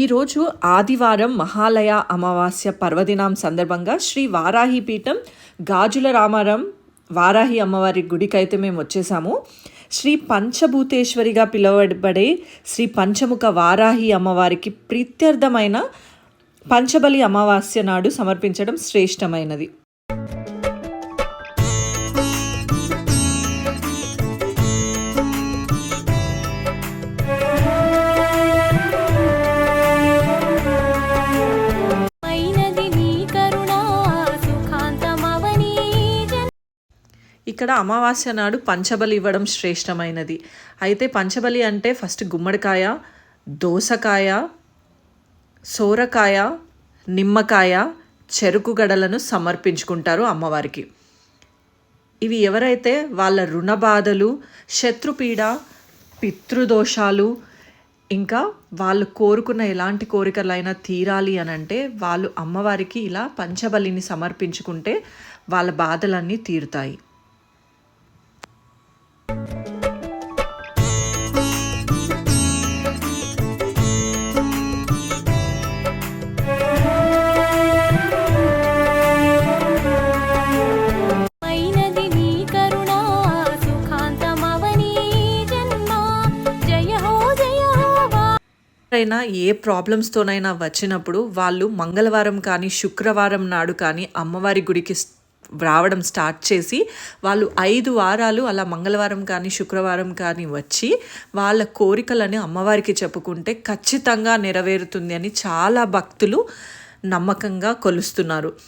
ఈరోజు ఆదివారం మహాలయ అమావాస్య పర్వదినం సందర్భంగా శ్రీ వారాహిపీఠం గాజుల రామారం వారాహి అమ్మవారి గుడికైతే మేము వచ్చేసాము. శ్రీ పంచభూతేశ్వరిగా పిలువబడే శ్రీ పంచముఖ వారాహి అమ్మవారికి ప్రీత్యర్థమైన పంచబలి అమావాస్య నాడు సమర్పించడం శ్రేష్టమైనది. ఇక్కడ అమావాస్య నాడు పంచబలి ఇవ్వడం శ్రేష్టమైనది. అయితే పంచబలి అంటే ఫస్ట్ గుమ్మడికాయ, దోసకాయ, సోరకాయ, నిమ్మకాయ, చెరుకు గడలను సమర్పించుకుంటారు అమ్మవారికి. ఇవి ఎవరైతే వాళ్ళ రుణ బాధలు, శత్రుపీడ, పితృదోషాలు, ఇంకా వాళ్ళు కోరుకున్న ఎలాంటి కోరికలైనా తీరాలి అని అంటే వాళ్ళు అమ్మవారికి ఇలా పంచబలిని సమర్పించుకుంటే వాళ్ళ బాధలన్నీ తీరుతాయి. అయినా ఏ ప్రాబ్లమ్స్తోనైనా వచ్చినప్పుడు వాళ్ళు మంగళవారం కానీ శుక్రవారం నాడు కానీ అమ్మవారి గుడికి రావడం స్టార్ట్ చేసి వాళ్ళు 5 వారాలు అలా మంగళవారం కానీ శుక్రవారం కానీ వచ్చి వాళ్ళ కోరికలని అమ్మవారికి చెప్పుకుంటే ఖచ్చితంగా నెరవేరుతుంది అని చాలా భక్తులు నమ్మకంగా కొలుస్తున్నారు.